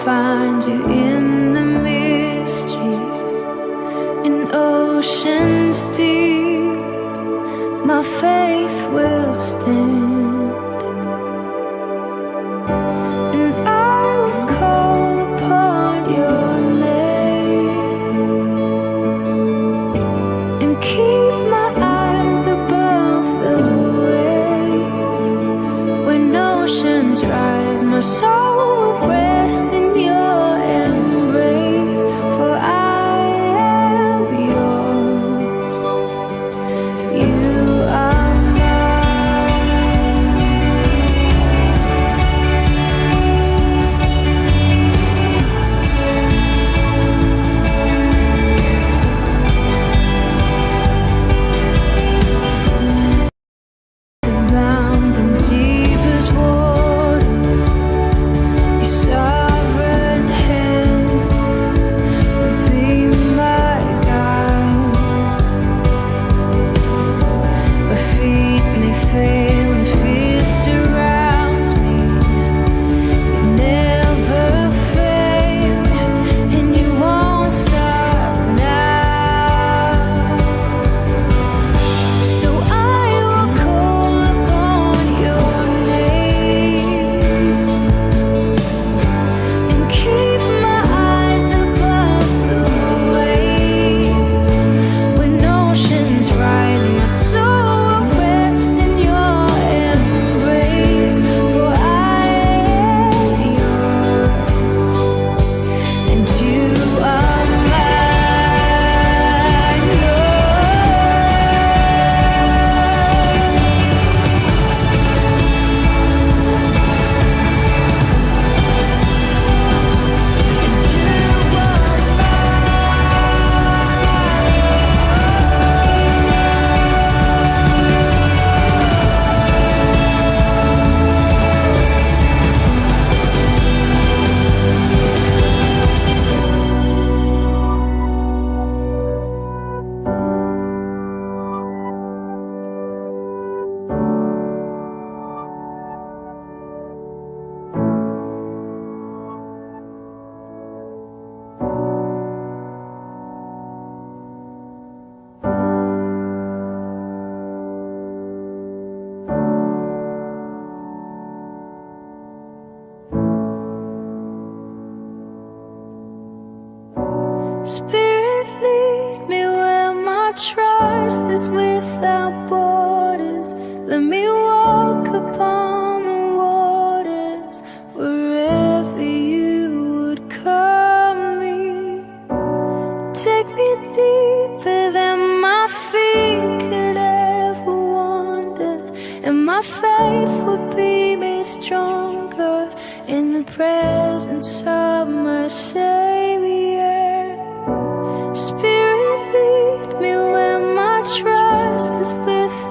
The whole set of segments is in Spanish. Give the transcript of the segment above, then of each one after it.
find you in the mystery, in oceans deep. My faith will stand, and I will call upon your name and keep my eyes above the waves. When oceans rise, my soul will rest in your embrace, for I am yours. You are the bounds and deepest waters. Your sovereign hand will be my guide. My feet may fail and fear surrounds me. You've never failed, and you won't stop now. So I will call upon your name and keep my eyes above the waves. When oceans rise, my soul will rest in your embrace, for I am yours, and you are mine, Spirit, lead me where my trust is without borders. Let me walk upon the waters wherever you would call me. Take me deeper than my feet could ever wander, and my faith will be made stronger in the presence of my Savior. Spirit, lead me where my trust is with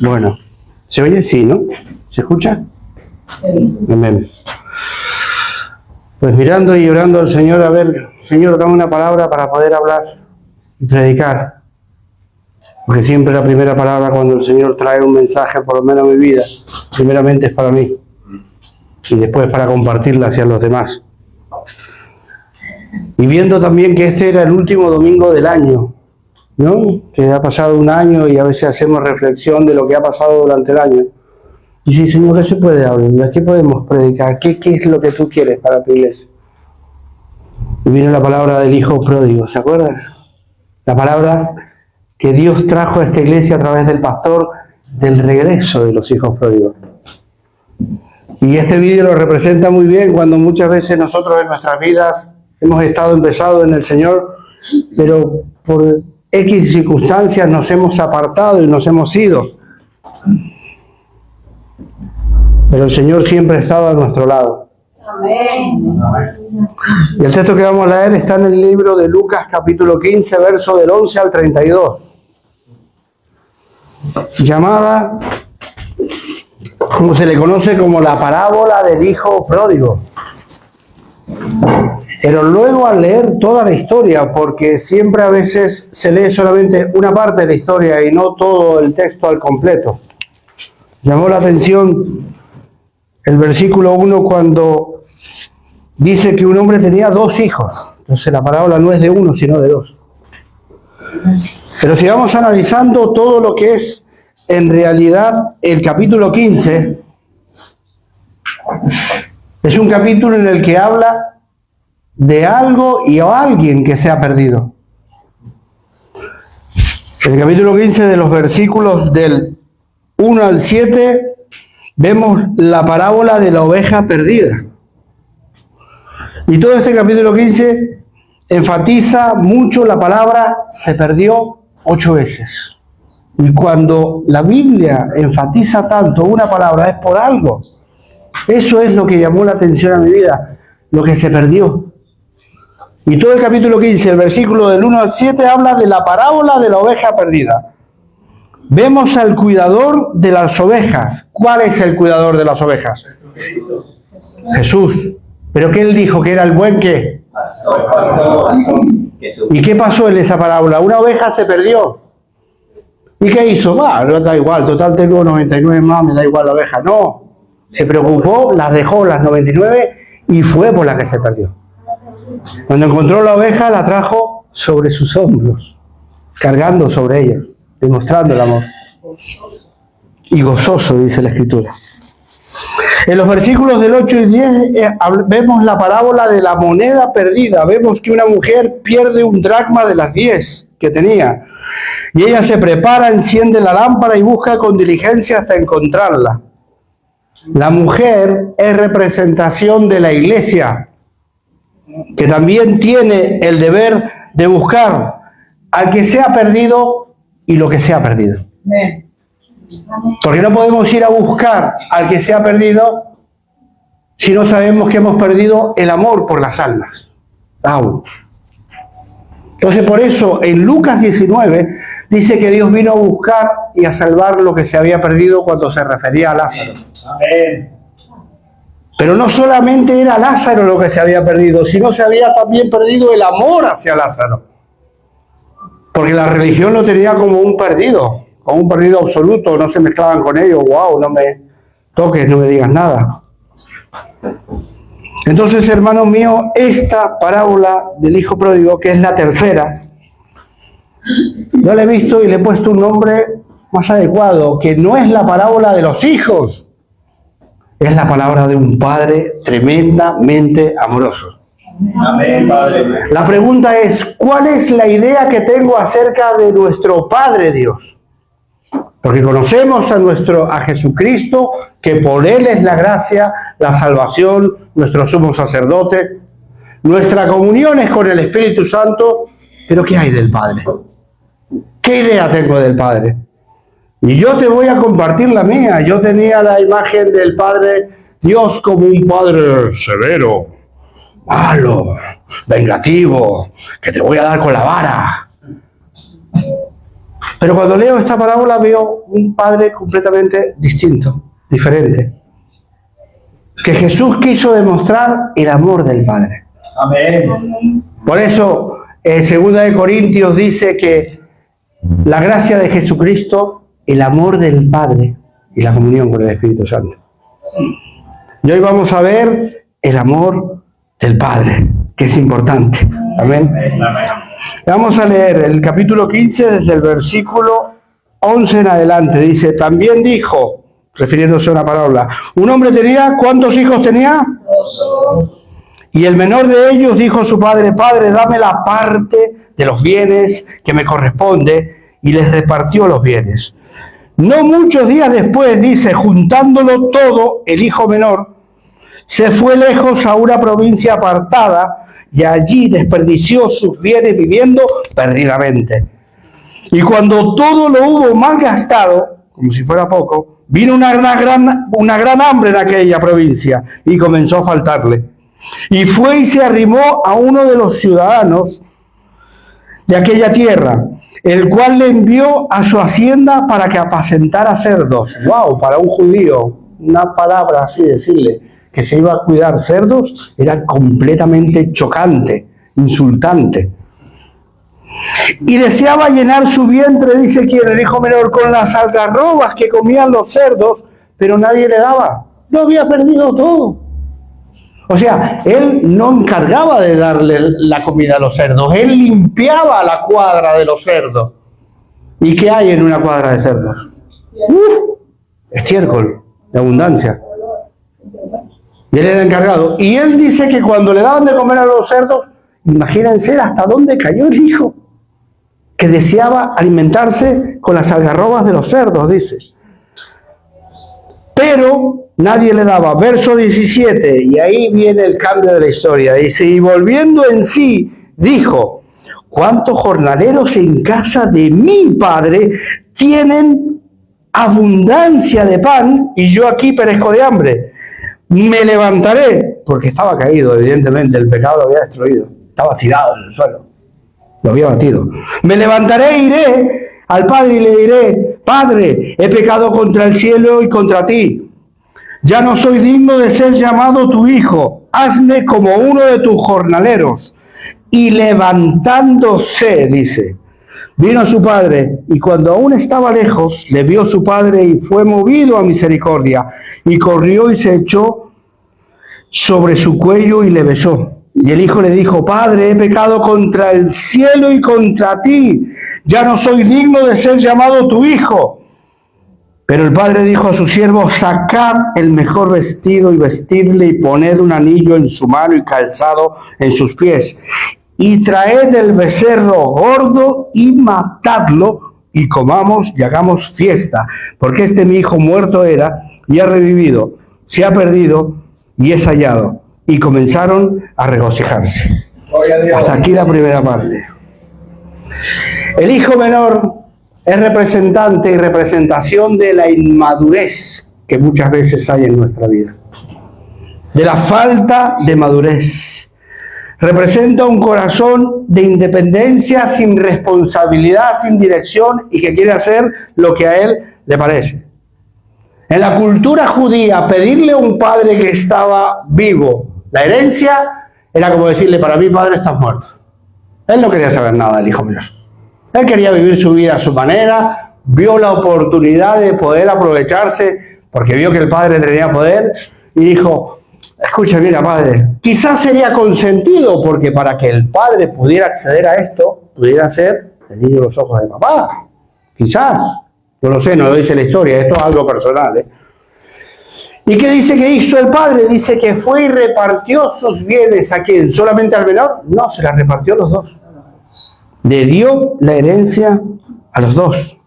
Bueno, ¿se oye? Sí, ¿no? ¿Se escucha? Sí. Amén. Pues mirando y orando al Señor, a ver, Señor, dame una palabra para poder hablar y predicar. Porque siempre la primera palabra cuando el Señor trae un mensaje, por lo menos a mi vida, primeramente es para mí. Y después para compartirla hacia los demás. Y viendo también que este era el último domingo del año, ¿no? Que ha pasado un año y a veces hacemos reflexión de lo que ha pasado durante el año. Y sí, Señor, ¿qué se puede hablar? ¿Qué podemos predicar? ¿Qué es lo que tú quieres para tu iglesia? Y vino la palabra del Hijo Pródigo, ¿se acuerdan? La palabra que Dios trajo a esta iglesia a través del pastor del regreso de los hijos pródigos. Y este vídeo lo representa muy bien cuando muchas veces nosotros en nuestras vidas hemos estado empezados en el Señor, pero por X circunstancias nos hemos apartado y nos hemos ido. Pero el Señor siempre ha estado a nuestro lado. Amén. Y el texto que vamos a leer está en el libro de Lucas, capítulo 15, verso del 11 al 32. Llamada, como se le conoce, como la parábola del hijo pródigo. Pero luego al leer toda la historia, porque siempre a veces se lee solamente una parte de la historia y no todo el texto al completo, llamó la atención el versículo 1 cuando dice que un hombre tenía 2 hijos. Entonces la parábola no es de uno, sino de 2. Pero si vamos analizando todo lo que es en realidad el capítulo 15, es un capítulo en el que habla de algo y a alguien que se ha perdido. En el capítulo 15, de los versículos del 1 al 7, vemos la parábola de la oveja perdida. Y todo este capítulo 15 enfatiza mucho la palabra se perdió 8 veces. Y cuando la Biblia enfatiza tanto una palabra es por algo. Eso es lo que llamó la atención a mi vida, lo que se perdió. Y todo el capítulo 15, el versículo del 1 al 7, habla de la parábola de la oveja perdida. Vemos al cuidador de las ovejas. ¿Cuál es el cuidador de las ovejas? Jesús. ¿Pero qué él dijo? ¿Que era el buen qué? ¿Y qué pasó en esa parábola? Una oveja se perdió. ¿Y qué hizo? No da igual, total tengo 99 más, me da igual la oveja. No, se preocupó, las dejó las 99 y fue por la que se perdió. Cuando encontró la oveja, la trajo sobre sus hombros, cargando sobre ella, demostrando el amor. Y gozoso, dice la Escritura. En los versículos del 8 y 10 vemos la parábola de la moneda perdida. Vemos que una mujer pierde un dracma de las 10 que tenía. Y ella se prepara, enciende la lámpara y busca con diligencia hasta encontrarla. La mujer es representación de la iglesia, que también tiene el deber de buscar al que se ha perdido y lo que se ha perdido. Porque no podemos ir a buscar al que se ha perdido si no sabemos que hemos perdido el amor por las almas. Entonces por eso en Lucas 19 dice que Dios vino a buscar y a salvar lo que se había perdido cuando se refería a Lázaro. Amén. Pero no solamente era Lázaro lo que se había perdido, sino se había también perdido el amor hacia Lázaro. Porque la religión lo tenía como un perdido absoluto, no se mezclaban con ellos. Wow, no me toques, no me digas nada. Entonces, hermanos míos, esta parábola del hijo pródigo, que es la tercera, yo la he visto y le he puesto un nombre más adecuado, que no es la parábola de los hijos, es la palabra de un padre tremendamente amoroso. Amén, Padre. La pregunta es, ¿cuál es la idea que tengo acerca de nuestro Padre Dios? Porque conocemos a Jesucristo, que por Él es la gracia, la salvación, nuestro sumo sacerdote. Nuestra comunión es con el Espíritu Santo, pero ¿qué hay del Padre? ¿Qué idea tengo del Padre? Y yo te voy a compartir la mía. Yo tenía la imagen del Padre Dios como un Padre severo, malo, vengativo, que te voy a dar con la vara. Pero cuando leo esta parábola veo un padre completamente distinto, diferente. Que Jesús quiso demostrar el amor del Padre. Amén. Por eso, 2 Corintios dice que la gracia de Jesucristo, el amor del Padre y la comunión con el Espíritu Santo. Y hoy vamos a ver el amor del Padre, que es importante. Amén. Vamos a leer el capítulo 15 desde el versículo 11 en adelante. Dice, también dijo, refiriéndose a una parábola, un hombre tenía, ¿cuántos hijos tenía? 2. Y el menor de ellos dijo a su padre, Padre, dame la parte de los bienes que me corresponde, y les repartió los bienes. No muchos días después, dice, juntándolo todo, el hijo menor se fue lejos a una provincia apartada y allí desperdició sus bienes viviendo perdidamente. Y cuando todo lo hubo malgastado, como si fuera poco, vino una gran hambre en aquella provincia y comenzó a faltarle. Y fue y se arrimó a uno de los ciudadanos de aquella tierra, el cual le envió a su hacienda para que apacentara cerdos. ¡Wow! Para un judío, una palabra así decirle que se iba a cuidar cerdos era completamente chocante, insultante. Y deseaba llenar su vientre, dice quien, el hijo menor, con las algarrobas que comían los cerdos, pero nadie le daba. Lo había perdido todo. O sea, él no encargaba de darle la comida a los cerdos, él limpiaba la cuadra de los cerdos. ¿Y qué hay en una cuadra de cerdos? Estiércol, de abundancia. Y él era encargado. Y él dice que cuando le daban de comer a los cerdos, imagínense hasta dónde cayó el hijo, que deseaba alimentarse con las algarrobas de los cerdos, dice. Pero nadie le daba. Verso 17, y ahí viene el cambio de la historia. Dice, y volviendo en sí, dijo, ¿cuántos jornaleros en casa de mi padre tienen abundancia de pan y yo aquí perezco de hambre? Me levantaré, porque estaba caído, evidentemente, el pecado lo había destruido. Estaba tirado en el suelo, lo había batido. Me levantaré e iré al Padre y le diré, Padre, he pecado contra el cielo y contra ti. Ya no soy digno de ser llamado tu hijo. Hazme como uno de tus jornaleros. Y levantándose, dice, vino a su padre, y cuando aún estaba lejos, le vio su padre y fue movido a misericordia, y corrió y se echó sobre su cuello y le besó. Y el hijo le dijo, Padre, he pecado contra el cielo y contra ti. Ya no soy digno de ser llamado tu hijo. Pero el padre dijo a sus siervos, sacad el mejor vestido y vestidle y poned un anillo en su mano y calzado en sus pies. Y traed el becerro gordo y matadlo y comamos y hagamos fiesta. Porque este mi hijo muerto era y ha revivido, se ha perdido y es hallado. Y comenzaron a regocijarse. Hasta aquí la primera parte. El hijo menor es representante y representación de la inmadurez que muchas veces hay en nuestra vida. De la falta de madurez. Representa un corazón de independencia, sin responsabilidad, sin dirección y que quiere hacer lo que a él le parece. En la cultura judía, pedirle a un padre que estaba vivo la herencia era como decirle, para mí, padre, estás muerto. Él no quería saber nada del hijo menor. Él quería vivir su vida a su manera, vio la oportunidad de poder aprovecharse, porque vio que el padre tenía poder, y dijo, escucha, mira, padre, quizás sería consentido, porque para que el padre pudiera acceder a esto, pudiera ser el niño de los ojos de papá. Quizás. No lo sé, no lo dice la historia, esto es algo personal, ¿eh? ¿Y qué dice que hizo el padre? Dice que fue y repartió sus bienes. ¿A quién? ¿Solamente al menor? No, se las repartió a los dos. Le dio la herencia a los dos.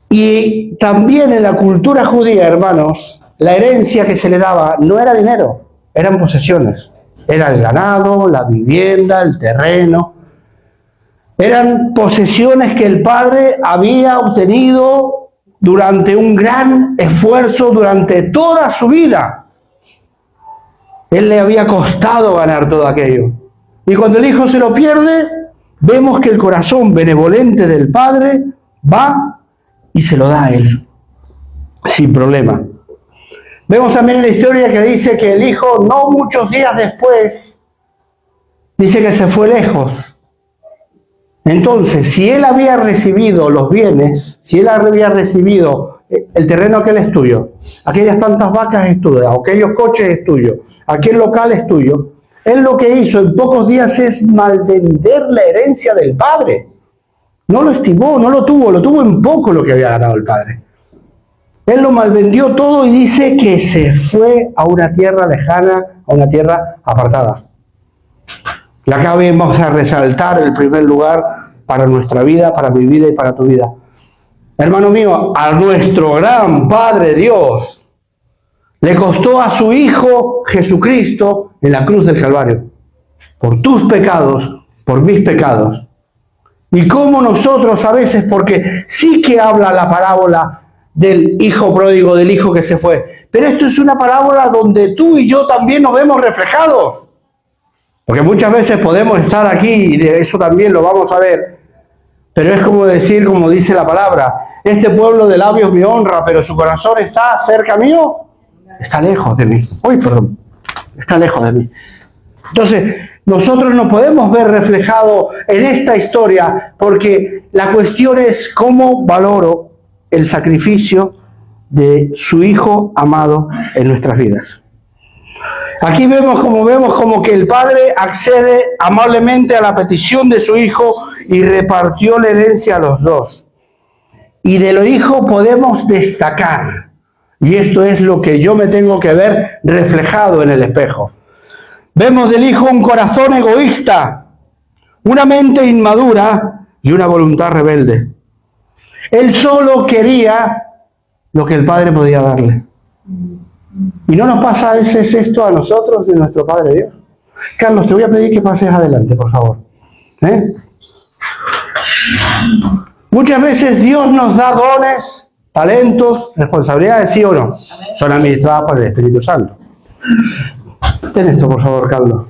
Y también en la cultura judía, hermanos, la herencia que se le daba no era dinero, eran posesiones. Era el ganado, la vivienda, el terreno. Eran posesiones que el padre había obtenido durante un gran esfuerzo durante toda su vida. Él le había costado ganar todo aquello. Y cuando el hijo se lo pierde, vemos que el corazón benevolente del Padre va y se lo da a Él, sin problema. Vemos también en la historia que dice que el Hijo, no muchos días después, dice que se fue lejos. Entonces, si Él había recibido los bienes, si Él había recibido el terreno aquel es tuyo, aquellas tantas vacas es tuya, aquellos coches es tuyo, aquel local es tuyo, Él lo que hizo en pocos días es malvender la herencia del Padre. No lo estimó, no lo tuvo en poco lo que había ganado el Padre. Él lo malvendió todo y dice que se fue a una tierra lejana, a una tierra apartada. Y acá vamos a resaltar el primer lugar para nuestra vida, para mi vida y para tu vida. Hermano mío, a nuestro gran Padre Dios le costó a su Hijo Jesucristo en la cruz del Calvario. Por tus pecados, por mis pecados. Y como nosotros a veces, porque sí que habla la parábola del hijo pródigo, del hijo que se fue. Pero esto es una parábola donde tú y yo también nos vemos reflejados. Porque muchas veces podemos estar aquí y de eso también lo vamos a ver. Pero es como decir, como dice la palabra, este pueblo de labios me honra, pero su corazón está cerca mío, está lejos de mí. Uy, perdón, está lejos de mí. Entonces, nosotros nos podemos ver reflejados en esta historia porque la cuestión es cómo valoro el sacrificio de su Hijo amado en nuestras vidas. Aquí vemos como que el Padre accede amablemente a la petición de su Hijo y repartió la herencia a los dos. Y de lo Hijo podemos destacar, y esto es lo que yo me tengo que ver reflejado en el espejo. Vemos del Hijo un corazón egoísta, una mente inmadura y una voluntad rebelde. Él solo quería lo que el Padre podía darle. ¿Y no nos pasa a veces esto a nosotros de nuestro Padre Dios? Carlos, te voy a pedir que pases adelante, por favor. Muchas veces Dios nos da dones, talentos, responsabilidades, ¿sí o no? Son administradas por el Espíritu Santo. Ten esto, por favor, Carlos.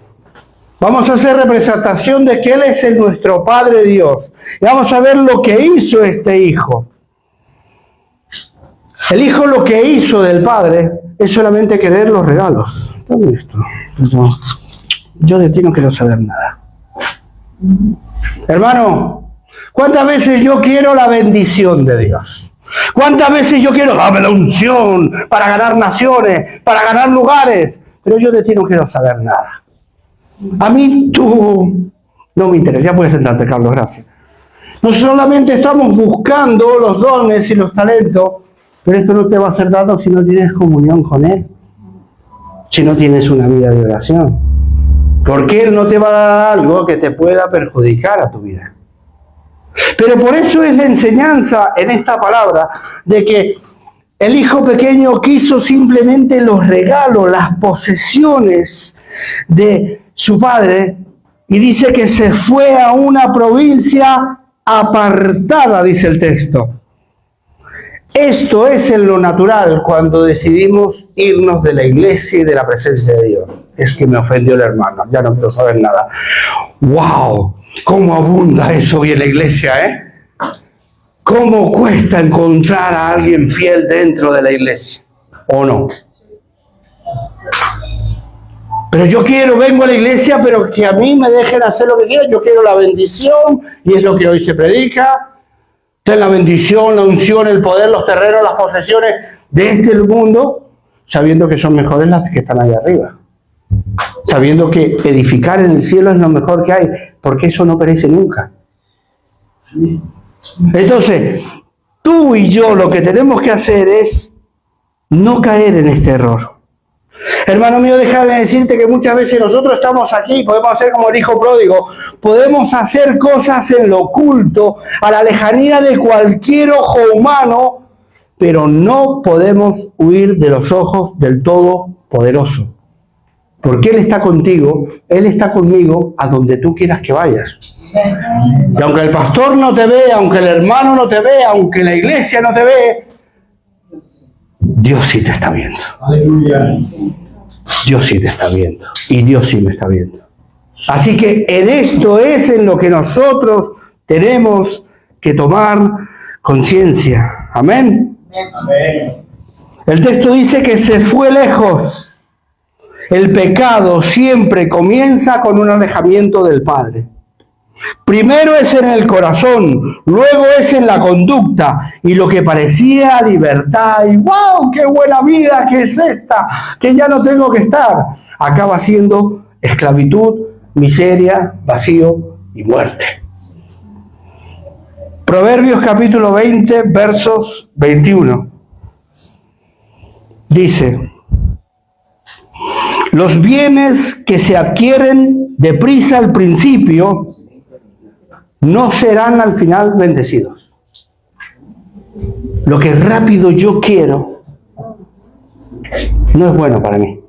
Vamos a hacer representación de que Él es nuestro Padre Dios. Y vamos a ver lo que hizo este Hijo. El Hijo lo que hizo del Padre es solamente querer los regalos. ¿Dónde esto? Yo de ti no quiero saber nada. Hermano, ¿cuántas veces yo quiero la bendición de Dios? ¿Cuántas veces yo quiero dame la unción para ganar naciones, para ganar lugares? Pero yo de ti no quiero saber nada. A mí tú no me interesa. Ya puedes sentarte, Carlos, gracias. No solamente estamos buscando los dones y los talentos, pero esto no te va a ser dado si no tienes comunión con Él, si no tienes una vida de oración. Porque Él no te va a dar algo que te pueda perjudicar a tu vida. Pero por eso es la enseñanza en esta palabra de que el hijo pequeño quiso simplemente los regalos, las posesiones de su padre, y dice que se fue a una provincia apartada, dice el texto. Esto es en lo natural cuando decidimos irnos de la iglesia y de la presencia de Dios. Es que me ofendió el hermano, ya no quiero saber nada. ¡Wow! ¿Cómo abunda eso hoy en la iglesia, eh? ¿Cómo cuesta encontrar a alguien fiel dentro de la iglesia? ¿O no? Pero yo vengo a la iglesia, pero que a mí me dejen hacer lo que quiera. Yo quiero la bendición, y es lo que hoy se predica. Ten la bendición, la unción, el poder, los terrenos, las posesiones de este mundo, sabiendo que son mejores las que están allá arriba. Sabiendo que edificar en el cielo es lo mejor que hay, porque eso no perece nunca. Entonces, tú y yo lo que tenemos que hacer es no caer en este error. Hermano mío, déjame decirte que muchas veces nosotros estamos aquí, podemos hacer como el hijo pródigo, podemos hacer cosas en lo oculto, a la lejanía de cualquier ojo humano, pero no podemos huir de los ojos del Todopoderoso. Porque Él está contigo, Él está conmigo a donde tú quieras que vayas. Y aunque el pastor no te ve, aunque el hermano no te ve, aunque la iglesia no te ve, Dios sí te está viendo. Aleluya. Dios sí te está viendo. Y Dios sí me está viendo. Así que en esto es en lo que nosotros tenemos que tomar conciencia. Amén. Amén. El texto dice que se fue lejos. El pecado siempre comienza con un alejamiento del Padre. Primero es en el corazón, luego es en la conducta, y lo que parecía libertad y ¡wow! ¡Qué buena vida que es esta! Que ya no tengo que estar. Acaba siendo esclavitud, miseria, vacío y muerte. Proverbios capítulo 20, versos 21. Dice: los bienes que se adquieren deprisa al principio no serán al final bendecidos. Lo que rápido yo quiero no es bueno para mí.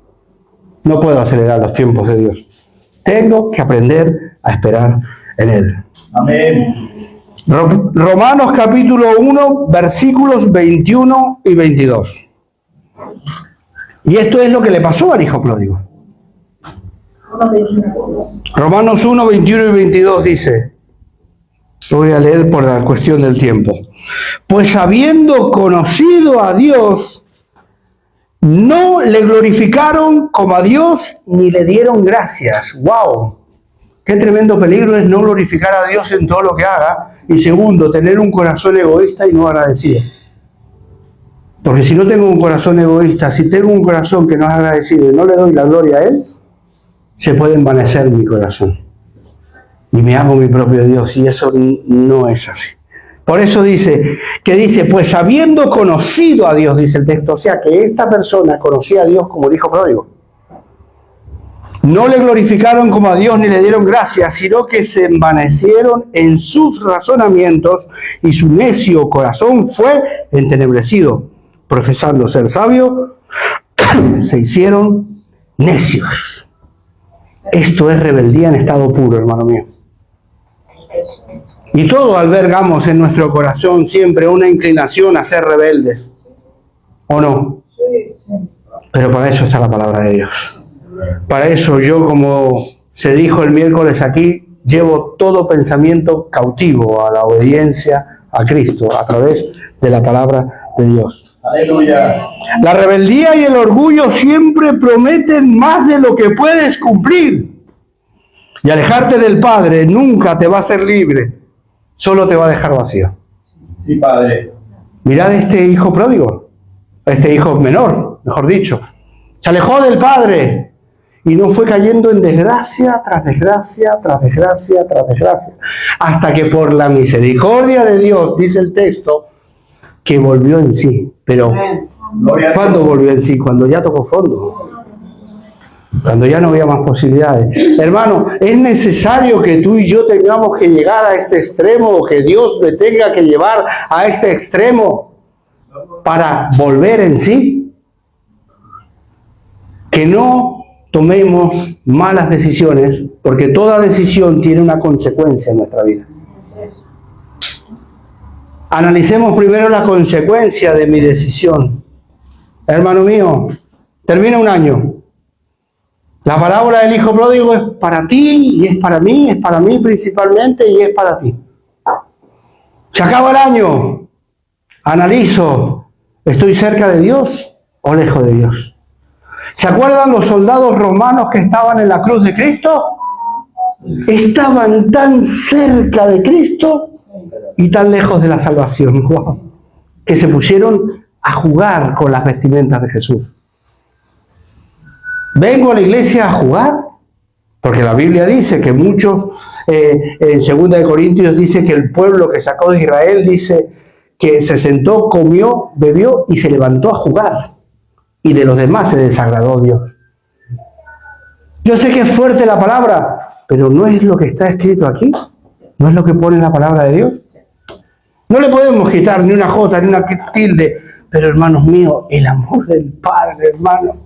No puedo acelerar los tiempos de Dios. Tengo que aprender a esperar en Él. Amén. Romanos capítulo 1, versículos 21 y 22. Y esto es lo que le pasó al hijo pródigo. Romanos 1, 21 y 22 dice, lo voy a leer por la cuestión del tiempo. Pues habiendo conocido a Dios, no le glorificaron como a Dios ni le dieron gracias. ¡Wow! Qué tremendo peligro es no glorificar a Dios en todo lo que haga. Y segundo, tener un corazón egoísta y no agradecido. Porque si no tengo un corazón egoísta, si tengo un corazón que no es agradecido y no le doy la gloria a Él, se puede envanecer mi corazón. Y me hago mi propio Dios, y eso no es así. Por eso dice, pues habiendo conocido a Dios, dice el texto, o sea que esta persona conocía a Dios como el hijo pródigo. No le glorificaron como a Dios ni le dieron gracias, sino que se envanecieron en sus razonamientos y su necio corazón fue entenebrecido. Profesando ser sabio, se hicieron necios. Esto es rebeldía en estado puro, hermano mío. Y todos albergamos en nuestro corazón siempre una inclinación a ser rebeldes, ¿o no? Pero para eso está la palabra de Dios. Para eso yo, como se dijo el miércoles aquí, llevo todo pensamiento cautivo a la obediencia a Cristo a través de la palabra de Dios. Aleluya. La rebeldía y el orgullo siempre prometen más de lo que puedes cumplir. Y alejarte del Padre nunca te va a hacer libre, solo te va a dejar vacío. Sí, Padre. Mirad este hijo pródigo, este hijo menor, mejor dicho. Se alejó del Padre y no fue cayendo en desgracia tras desgracia, tras desgracia, tras desgracia. Hasta que por la misericordia de Dios, dice el texto, que volvió en sí. Pero, ¿cuándo volvió en sí? Cuando ya tocó fondo. Cuando ya no había más posibilidades. Hermano, es necesario que tú y yo tengamos que llegar a este extremo, que Dios me tenga que llevar a este extremo para volver en sí. Que no tomemos malas decisiones, porque toda decisión tiene una consecuencia en nuestra vida. Analicemos primero la consecuencia de mi decisión. Hermano mío, termina un año. La parábola del hijo pródigo es para ti y es para mí principalmente y es para ti. Se acaba el año. Analizo, ¿estoy cerca de Dios o lejos de Dios? ¿Se acuerdan los soldados romanos que estaban en la cruz de Cristo? Estaban tan cerca de Cristo y tan lejos de la salvación. ¡Wow! Que se pusieron a jugar con las vestimentas de Jesús. ¿Vengo a la iglesia a jugar? Porque la Biblia dice que muchos, en 2 Corintios dice que el pueblo que sacó de Israel, dice que se sentó, comió, bebió y se levantó a jugar. Y de los demás se desagradó Dios. Yo sé que es fuerte la palabra, pero ¿no es lo que está escrito aquí? ¿No es lo que pone la palabra de Dios? No le podemos quitar ni una jota, ni una tilde. Pero hermanos míos, el amor del Padre, hermano.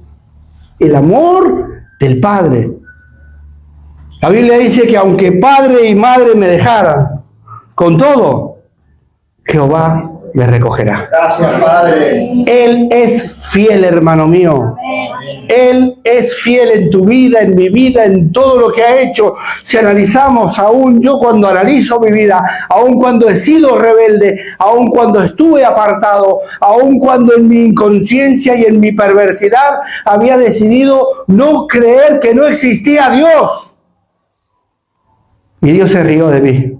El amor del Padre. La Biblia dice que aunque padre y madre me dejaran, con todo, Jehová me recogerá. Gracias, Padre. Él es fiel, hermano mío. Él es fiel en tu vida, en mi vida, en todo lo que ha hecho. Si analizamos, aún yo cuando analizo mi vida, aún cuando he sido rebelde, aún cuando estuve apartado, aún cuando en mi inconsciencia y en mi perversidad había decidido no creer que no existía Dios. Y Dios se rió de mí.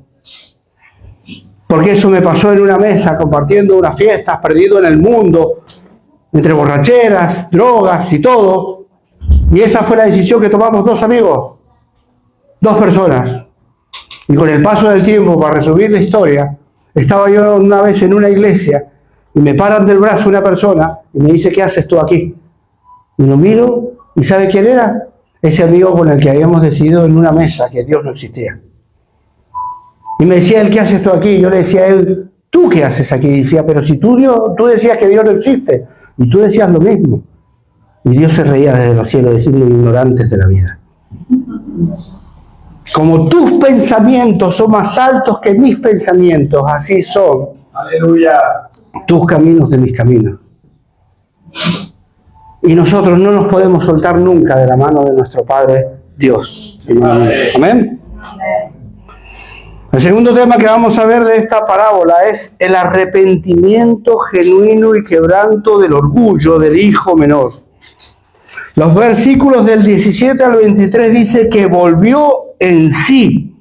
Porque eso me pasó en una mesa, compartiendo unas fiestas, perdido en el mundo, entre borracheras, drogas y todo. Y esa fue la decisión que tomamos dos amigos, dos personas. Y con el paso del tiempo, para resumir la historia, estaba yo una vez en una iglesia y me paran del brazo una persona y me dice, ¿qué haces tú aquí? Y lo miro y ¿sabe quién era? Ese amigo con el que habíamos decidido en una mesa que Dios no existía. Y me decía él, ¿qué haces tú aquí? Y yo le decía a él, ¿tú qué haces aquí? Y decía, pero si tú decías que Dios no existe, y tú decías lo mismo. Y Dios se reía desde los cielos, decirle ignorantes de la vida. Como tus pensamientos son más altos que mis pensamientos, así son. Aleluya. Tus caminos de mis caminos. Y nosotros no nos podemos soltar nunca de la mano de nuestro Padre Dios. Amén. El segundo tema que vamos a ver de esta parábola es el arrepentimiento genuino y quebranto del orgullo del hijo menor. Los versículos del 17 al 23 dice que volvió en sí.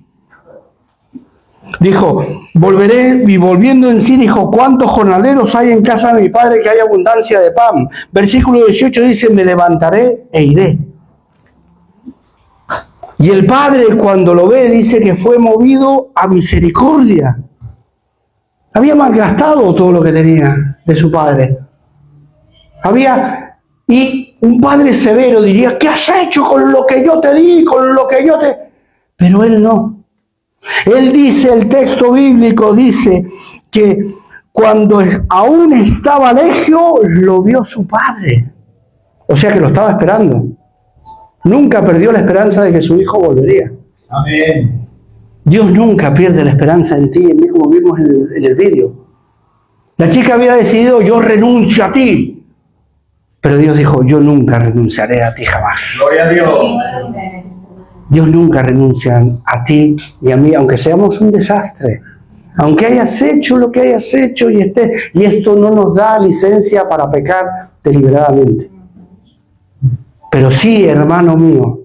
Dijo, volveré, y volviendo en sí dijo, ¿cuántos jornaleros hay en casa de mi padre que hay abundancia de pan? Versículo 18 dice, me levantaré e iré. Y el padre cuando lo ve dice que fue movido a misericordia. Había malgastado todo lo que tenía de su padre. Y un padre severo diría, ¿qué has hecho con lo que yo te di, con lo que yo te...? Pero él no. Él dice, el texto bíblico dice que cuando aún estaba lejos, lo vio su padre. O sea que lo estaba esperando. Nunca perdió la esperanza de que su hijo volvería. Amén. Dios nunca pierde la esperanza en ti y en mí, como vimos en el vídeo. La chica había decidido, yo renuncio a ti. Pero Dios dijo, yo nunca renunciaré a ti jamás. Gloria a Dios. Dios nunca renuncia a ti y a mí, aunque seamos un desastre. Aunque hayas hecho lo que hayas hecho y esto no nos da licencia para pecar deliberadamente. Pero sí, hermano mío,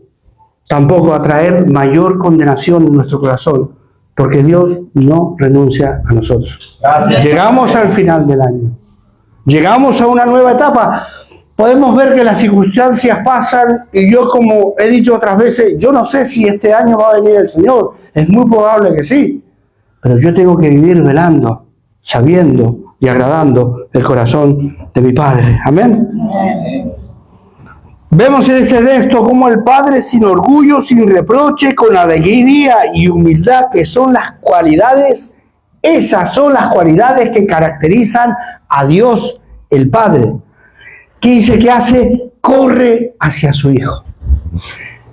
tampoco a traer mayor condenación en nuestro corazón, porque Dios no renuncia a nosotros. Gracias. Llegamos al final del año, llegamos a una nueva etapa. Podemos ver que las circunstancias pasan y yo, como he dicho otras veces, yo no sé si este año va a venir el Señor, es muy probable que sí, pero yo tengo que vivir velando, sabiendo y agradando el corazón de mi Padre. Amén. Amén. Vemos en este texto cómo el Padre, sin orgullo, sin reproche, con alegría y humildad, que son las cualidades, esas son las cualidades que caracterizan a Dios el Padre. ¿Qué dice que hace? Corre hacia su Hijo.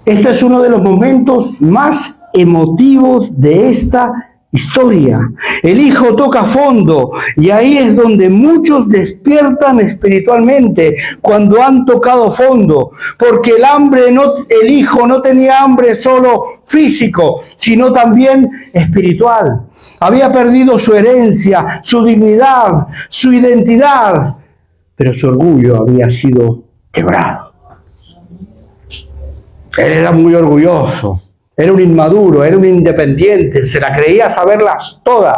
Este es uno de los momentos más emotivos de esta historia. El Hijo toca fondo y ahí es donde muchos despiertan espiritualmente, cuando han tocado fondo, porque el Hijo no tenía hambre solo físico, sino también espiritual. Había perdido su herencia, su dignidad, su identidad, pero su orgullo había sido quebrado. Él era muy orgulloso. Era un inmaduro, era un independiente, se la creía saberlas todas.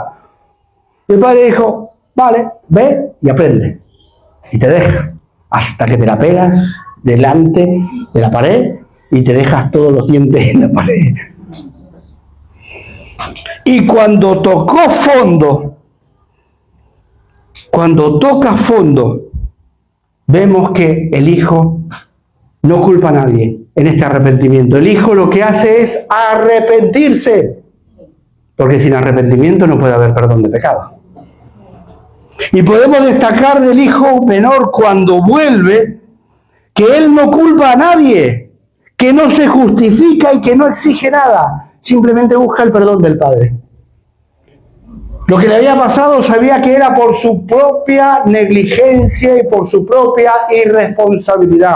Y el padre dijo, vale, ve y aprende. Y te deja, hasta que te la pegas delante de la pared y te dejas todos los dientes en la pared. Y cuando toca fondo, vemos que el Hijo no culpa a nadie en este arrepentimiento. El Hijo lo que hace es arrepentirse, porque sin arrepentimiento no puede haber perdón de pecado. Y podemos destacar del Hijo menor cuando vuelve, que Él no culpa a nadie, que no se justifica y que no exige nada, simplemente busca el perdón del Padre. Lo que le había pasado sabía que era por su propia negligencia y por su propia irresponsabilidad.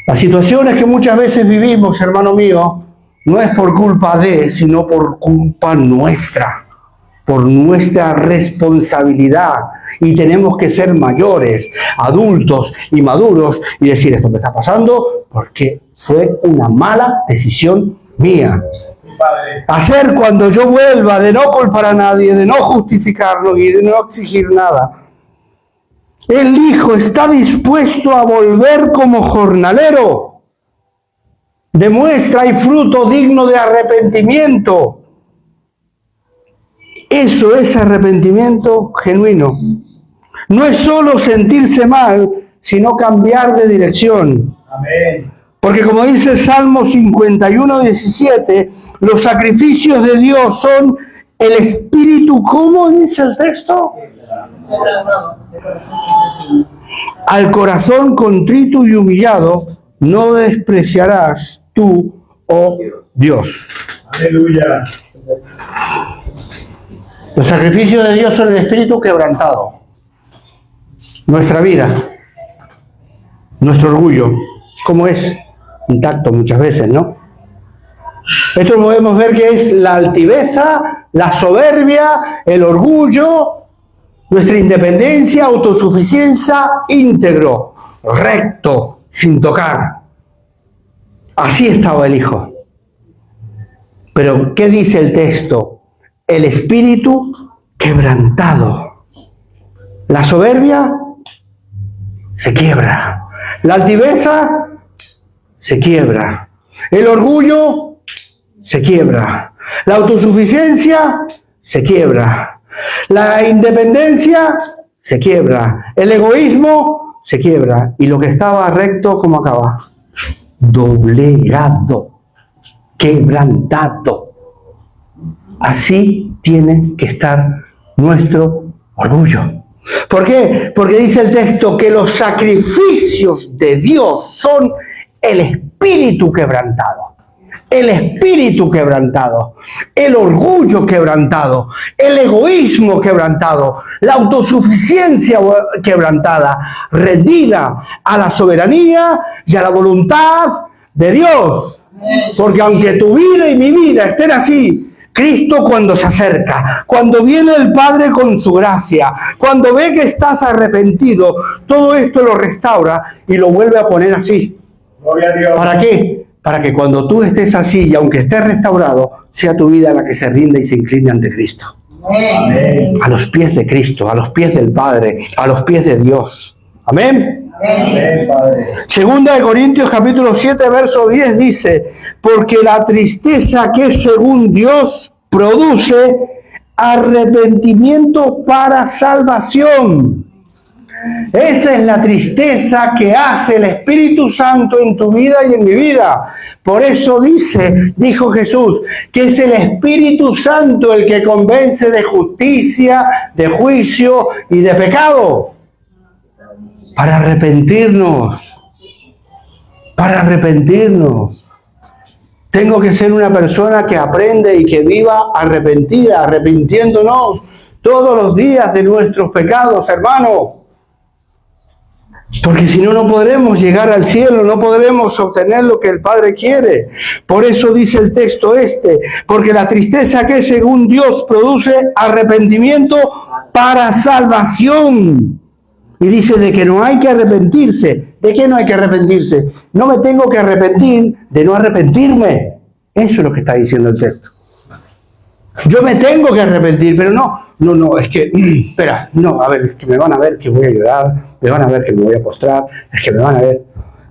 Las situaciones que muchas veces vivimos, hermano mío, no es por culpa de, sino por culpa nuestra, por nuestra responsabilidad. Y tenemos que ser mayores, adultos y maduros y decir, esto me está pasando porque fue una mala decisión mía. Padre. Hacer cuando yo vuelva de no culpar a nadie, de no justificarlo y de no exigir nada. El hijo está dispuesto a volver como jornalero. Demuestra y fruto digno de arrepentimiento. Eso es arrepentimiento genuino. No es solo sentirse mal, sino cambiar de dirección. Amén. Porque como dice el Salmo 51:17, los sacrificios de Dios son el espíritu, ¿cómo dice el texto? Al corazón contrito y humillado no despreciarás tú, oh Dios. Aleluya. Los sacrificios de Dios son el espíritu quebrantado. Nuestra vida, nuestro orgullo, ¿cómo es? Intacto muchas veces, ¿no? Esto podemos ver que es la altiveza, la soberbia, el orgullo, nuestra independencia, autosuficiencia, íntegro, recto, sin tocar. Así estaba el hijo. Pero, ¿qué dice el texto? El espíritu quebrantado. La soberbia se quiebra. La altiveza se quiebra. El orgullo se quiebra. La autosuficiencia se quiebra. La independencia se quiebra. El egoísmo se quiebra. Y lo que estaba recto, ¿cómo acaba? Doblegado. Quebrantado. Así tiene que estar nuestro orgullo. ¿Por qué? Porque dice el texto que los sacrificios de Dios son el espíritu quebrantado. El espíritu quebrantado, el orgullo quebrantado, el egoísmo quebrantado, la autosuficiencia quebrantada, rendida a la soberanía y a la voluntad de Dios. Porque aunque tu vida y mi vida estén así, Cristo cuando se acerca, cuando viene el Padre con su gracia, cuando ve que estás arrepentido, todo esto lo restaura y lo vuelve a poner así. Gloria a Dios. ¿Para qué? Para que cuando tú estés así y aunque estés restaurado, sea tu vida la que se rinda y se incline ante Cristo. Amén. A los pies de Cristo, a los pies del Padre, a los pies de Dios. Amén. Amén, Padre. Segunda de Corintios capítulo 7, verso 10 dice, porque la tristeza que según Dios produce arrepentimiento para salvación. Esa es la tristeza que hace el Espíritu Santo en tu vida y en mi vida. Por eso dijo Jesús, que es el Espíritu Santo el que convence de justicia, de juicio y de pecado. Para arrepentirnos. Para arrepentirnos. Tengo que ser una persona que aprende y que viva arrepentida, arrepintiéndonos todos los días de nuestros pecados, hermano. Porque si no, no podremos llegar al cielo, no podremos obtener lo que el Padre quiere. Por eso dice el texto porque la tristeza que según Dios produce arrepentimiento para salvación. Y dice de que no hay que arrepentirse. ¿De qué no hay que arrepentirse? No me tengo que arrepentir de no arrepentirme. Eso es lo que está diciendo el texto. Yo me tengo que arrepentir, pero no, es que, espera, no, a ver, es que me van a ver que voy a llorar, me van a ver que me voy a postrar, es que me van a ver.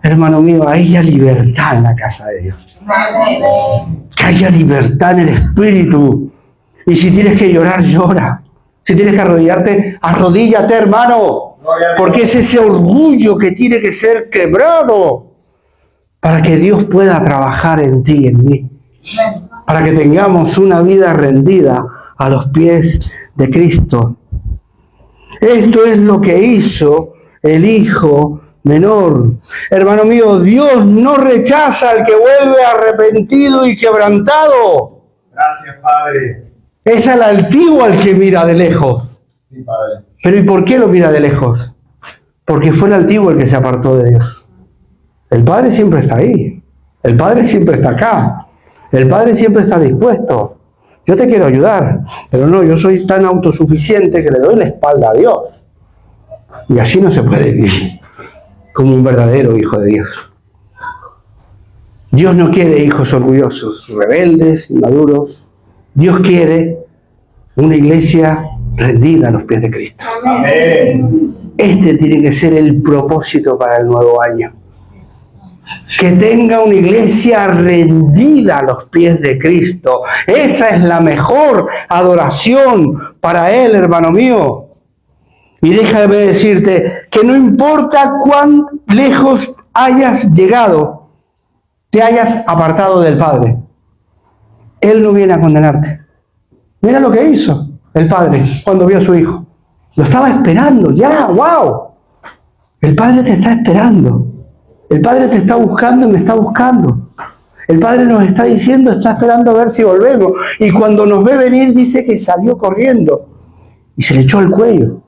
Hermano mío, haya libertad en la casa de Dios. Que haya libertad en el espíritu. Y si tienes que llorar, llora. Si tienes que arrodillarte, arrodíllate, hermano. Porque es ese orgullo que tiene que ser quebrado para que Dios pueda trabajar en ti y en mí. Para que tengamos una vida rendida a los pies de Cristo. Esto es lo que hizo el hijo menor. Hermano mío, Dios no rechaza al que vuelve arrepentido y quebrantado. Gracias, Padre. Es al altivo al que mira de lejos. Sí, Padre. Pero ¿y por qué lo mira de lejos? Porque fue el altivo el que se apartó de Dios. El Padre siempre está ahí. El Padre siempre está acá. El Padre siempre está dispuesto. Yo te quiero ayudar, pero no, yo soy tan autosuficiente que le doy la espalda a Dios. Y así no se puede vivir como un verdadero hijo de Dios. Dios no quiere hijos orgullosos, rebeldes, inmaduros. Dios quiere una iglesia rendida a los pies de Cristo. Amén. Este tiene que ser el propósito para el nuevo año. Que tenga una iglesia rendida a los pies de Cristo. Esa es la mejor adoración para Él, hermano mío. Y déjame decirte que no importa cuán lejos hayas llegado, te hayas apartado del Padre, Él no viene a condenarte. Mira lo que hizo el Padre cuando vio a su hijo. Lo estaba esperando, ya, wow. El Padre te está esperando. El Padre te está buscando y me está buscando. El Padre nos está diciendo, está esperando a ver si volvemos. Y cuando nos ve venir, dice que salió corriendo y se le echó al cuello.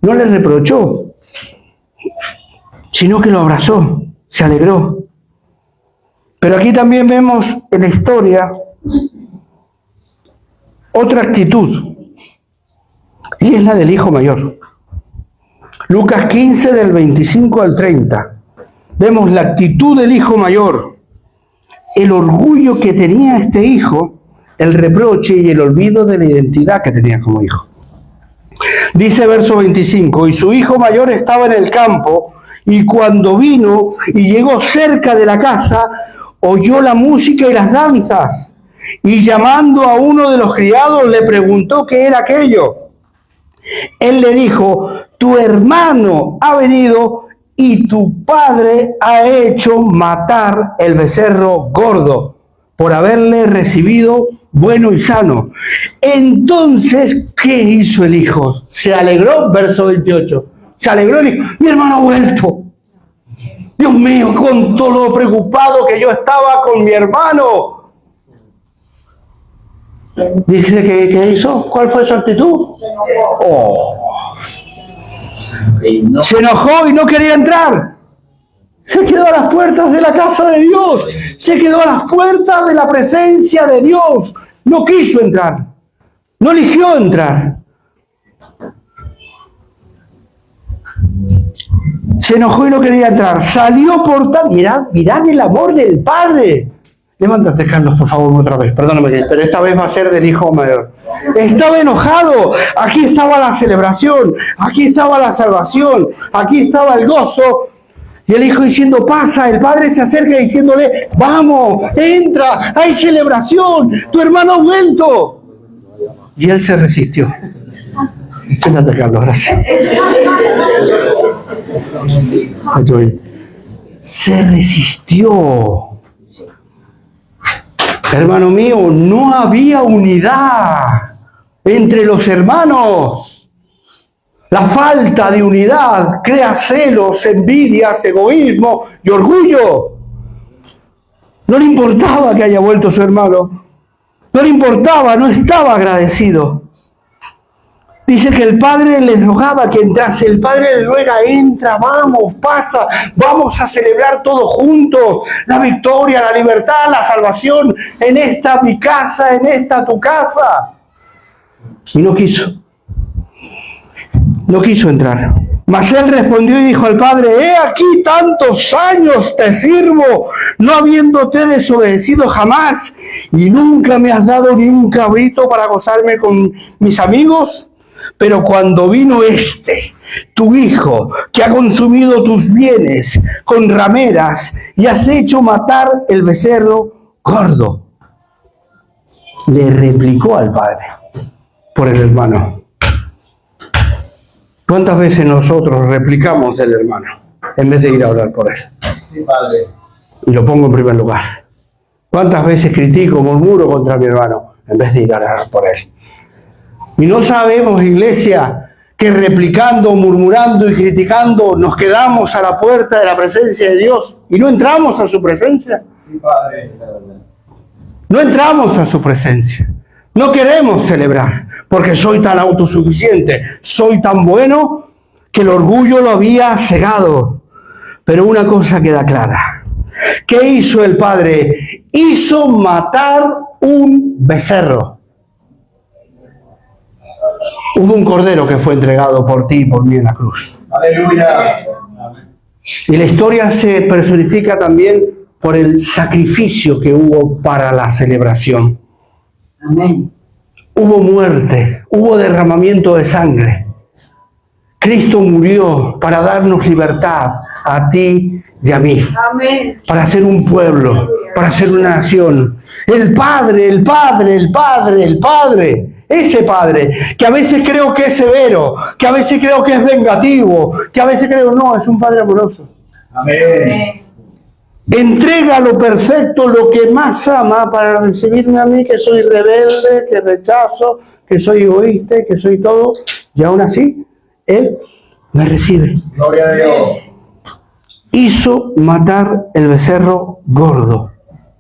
No le reprochó, sino que lo abrazó, se alegró. Pero aquí también vemos en la historia otra actitud, y es la del hijo mayor. Lucas 15, del 25 al 30. Vemos la actitud del hijo mayor, el orgullo que tenía este hijo, el reproche y el olvido de la identidad que tenía como hijo. Dice verso 25, y su hijo mayor estaba en el campo, y cuando vino y llegó cerca de la casa, oyó la música y las danzas, y llamando a uno de los criados le preguntó qué era aquello. Él le dijo, tu hermano ha venido y tu padre ha hecho matar el becerro gordo por haberle recibido bueno y sano. Entonces, ¿qué hizo el hijo? Se alegró, verso 28. Se alegró el hijo. Mi hermano ha vuelto. Dios mío, con todo lo preocupado que yo estaba con mi hermano. Dice que ¿qué hizo? ¿Cuál fue su actitud? Se enojó y no quería entrar. Se quedó a las puertas de la casa de Dios. Se quedó a las puertas de la presencia de Dios. No quiso entrar. No eligió entrar. Se enojó y no quería entrar. Salió por tal... Mirad el amor del Padre. Levántate, Carlos, por favor, otra vez. Perdóname, pero esta vez va a ser del hijo mayor. Estaba enojado. Aquí estaba la celebración. Aquí estaba la salvación. Aquí estaba el gozo. Y el hijo diciendo, pasa. El padre se acerca diciéndole, vamos, entra, hay celebración. Tu hermano ha vuelto. Y él se resistió. Siéntate, Carlos, gracias. Se resistió. Hermano mío, no había unidad entre los hermanos. La falta de unidad crea celos, envidias, egoísmo y orgullo. No le importaba que haya vuelto su hermano. No le importaba, no estaba agradecido. Dice que el padre le rogaba que entrase. El padre le ruega, entra, vamos, pasa, vamos a celebrar todos juntos la victoria, la libertad, la salvación en esta mi casa, en esta tu casa. Y no quiso. No quiso entrar. Mas él respondió y dijo al padre, he aquí tantos años te sirvo, no habiéndote desobedecido jamás, y nunca me has dado ni un cabrito para gozarme con mis amigos. Pero cuando vino tu hijo, que ha consumido tus bienes con rameras y has hecho matar el becerro gordo, le replicó al padre por el hermano. ¿Cuántas veces nosotros replicamos del hermano en vez de ir a orar por él? Sí, Padre. Y lo pongo en primer lugar. ¿Cuántas veces critico, murmuro contra mi hermano en vez de ir a orar por él? Y no sabemos, iglesia, que replicando, murmurando y criticando nos quedamos a la puerta de la presencia de Dios y no entramos a su presencia. Sí, Padre. No entramos a su presencia. No queremos celebrar porque soy tan autosuficiente, soy tan bueno que el orgullo lo había cegado. Pero una cosa queda clara. ¿Qué hizo el Padre? Hizo matar un becerro. Hubo un cordero que fue entregado por ti y por mí en la cruz. Aleluya. Y la historia se personifica también por el sacrificio que hubo para la celebración. Amén. Hubo muerte, hubo derramamiento de sangre. Cristo murió para darnos libertad a ti y a mí. Amén. Para ser un pueblo, para ser una nación. El Padre, el Padre, el Padre, el Padre. Ese Padre, que a veces creo que es severo, que a veces creo que es vengativo, que a veces creo no, es un Padre amoroso. Amén. Entrega lo perfecto, lo que más ama, para recibirme a mí, que soy rebelde, que rechazo, que soy egoísta, que soy todo. Y aún así, Él me recibe. Gloria a Dios. Hizo matar el becerro gordo.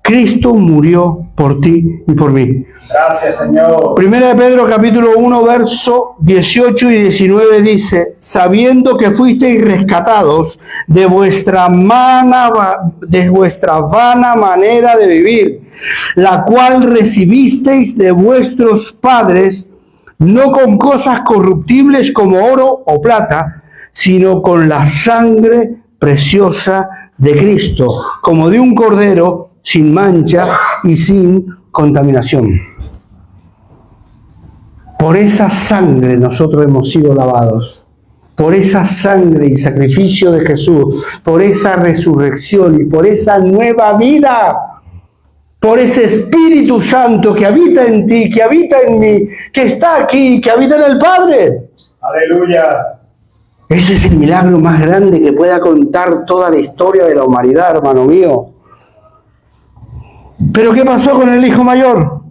Cristo murió por ti y por mí. Gracias, Señor. Primera de Pedro capítulo 1, verso 18 y 19 dice: sabiendo que fuisteis rescatados de vuestra vana manera de vivir, la cual recibisteis de vuestros padres, no con cosas corruptibles como oro o plata, sino con la sangre preciosa de Cristo, como de un cordero sin mancha y sin contaminación. Por esa sangre nosotros hemos sido lavados. Por esa sangre y sacrificio de Jesús, por esa resurrección y por esa nueva vida, por ese Espíritu Santo que habita en ti, que habita en mí, que está aquí, que habita en el Padre. Aleluya. Ese es el milagro más grande que pueda contar toda la historia de la humanidad, hermano mío. Pero ¿qué pasó con el hijo mayor?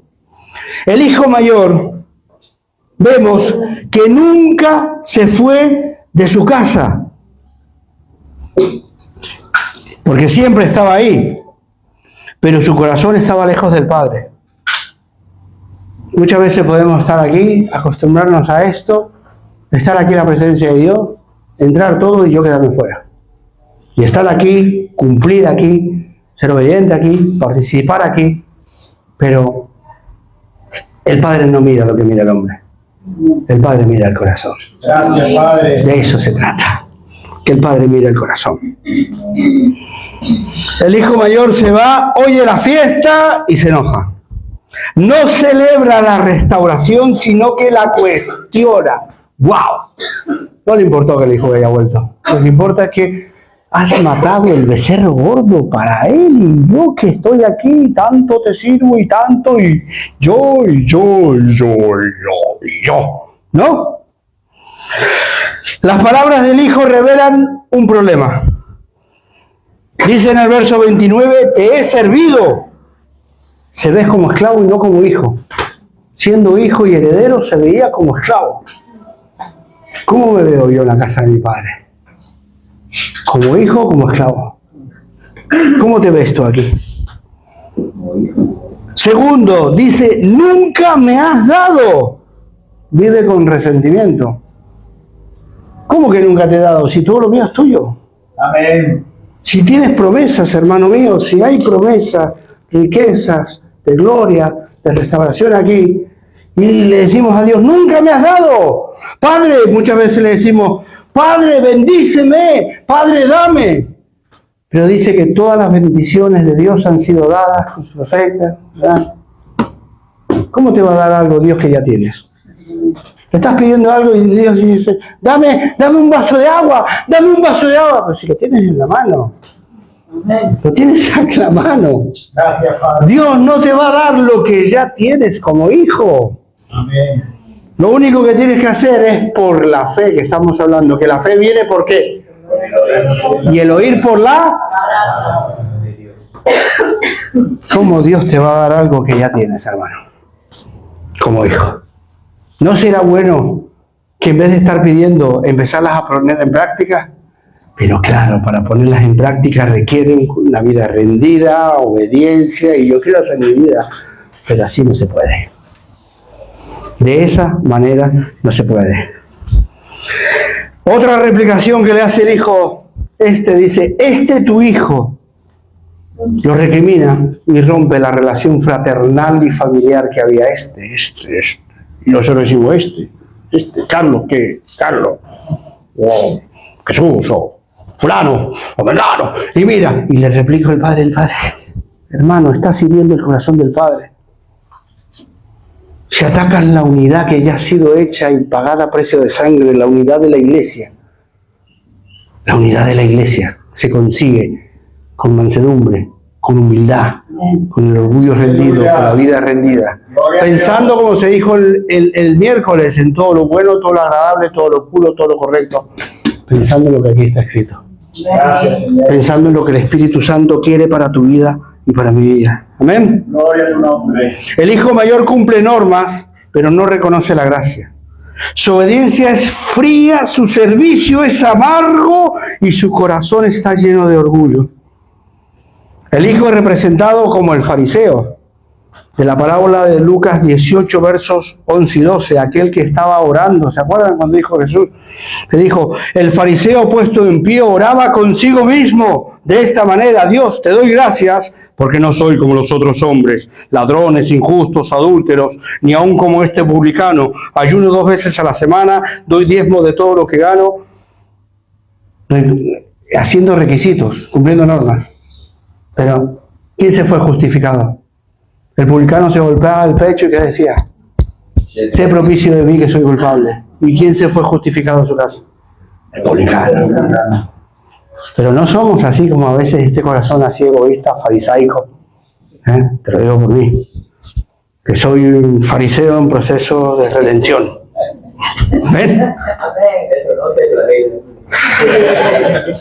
El hijo mayor, vemos que nunca se fue de su casa, porque siempre estaba ahí, pero su corazón estaba lejos del Padre. Muchas veces podemos estar aquí, acostumbrarnos a esto, estar aquí en la presencia de Dios, entrar todo y yo quedarme fuera. Y estar aquí, cumplir aquí, ser obediente aquí, participar aquí, pero el Padre no mira lo que mira el hombre. El Padre mira el corazón. Gracias, Padre. De eso se trata, que el Padre mira el corazón. El hijo mayor se va, oye la fiesta y se enoja. No celebra la restauración, sino que la cuestiona. ¡Wow! No le importó que el hijo haya vuelto. Lo que importa es que has matado el becerro gordo para él, y yo que estoy aquí, tanto te sirvo y tanto, y yo, ¿no? Las palabras del hijo revelan un problema. Dice en el verso 29, te he servido. Se ve como esclavo y no como hijo. Siendo hijo y heredero se veía como esclavo. ¿Cómo me veo yo en la casa de mi padre? ¿Como hijo o como esclavo? ¿Cómo te ves tú aquí? Segundo, dice, nunca me has dado. Vive con resentimiento. ¿Cómo que nunca te he dado? Si todo lo mío es tuyo. Amén. Si tienes promesas, hermano mío, si hay promesas, riquezas, de gloria, de restauración aquí, y le decimos a Dios, nunca me has dado. Padre, muchas veces le decimos, Padre, bendíceme, Padre, dame. Pero dice que todas las bendiciones de Dios han sido dadas con su perfecta, ¿verdad? ¿Cómo te va a dar algo Dios que ya tienes? Le estás pidiendo algo y Dios dice, dame un vaso de agua, dame un vaso de agua. Pero si lo tienes en la mano, lo tienes aquí en la mano. Gracias, Padre. Dios no te va a dar lo que ya tienes como hijo. Amén. Lo único que tienes que hacer es por la fe que estamos hablando, que la fe viene por qué. Y el oír por la... ¿Cómo Dios te va a dar algo que ya tienes, hermano? Como hijo. ¿No será bueno que en vez de estar pidiendo, empezarlas a poner en práctica? Pero claro, para ponerlas en práctica requieren una vida rendida, obediencia, y yo quiero hacer mi vida, pero así no se puede. De esa manera no se puede. Otra replicación que le hace el hijo dice, tu hijo, lo recrimina y rompe la relación fraternal y familiar que había Y nosotros decimos, Carlos, ¿qué? Carlos, o Jesús, o fulano, o Mengano. Y mira, y le replica el padre, hermano, estás hiriendo el corazón del Padre. Se atacan la unidad que ya ha sido hecha y pagada a precio de sangre, la unidad de la iglesia. La unidad de la iglesia se consigue con mansedumbre, con humildad, con el orgullo rendido, con la vida rendida. Pensando, como se dijo el miércoles, en todo lo bueno, todo lo agradable, todo lo puro, todo lo correcto. Pensando en lo que aquí está escrito. Pensando en lo que el Espíritu Santo quiere para tu vida y para mi vida. Amén. Gloria a tu nombre. El hijo mayor cumple normas, pero no reconoce la gracia. Su obediencia es fría, su servicio es amargo y su corazón está lleno de orgullo. El hijo es representado como el fariseo de la parábola de Lucas 18, versos 11 y 12, aquel que estaba orando. ¿Se acuerdan cuando dijo Jesús? Que dijo, el fariseo puesto en pie oraba consigo mismo de esta manera: Dios, te doy gracias porque no soy como los otros hombres, ladrones, injustos, adúlteros, ni aun como este publicano. Ayuno 2 veces a la semana, doy diezmo de todo lo que gano, haciendo requisitos, cumpliendo normas. Pero, ¿quién se fue justificado? El publicano se golpeaba el pecho y ¿qué decía? Sé propicio de mí que soy culpable. ¿Y quién se fue justificado en su casa? El publicano. Pero no somos así como a veces este corazón así egoísta, farisaico. Te lo digo por mí. Que soy un fariseo en proceso de redención. ¿Ven?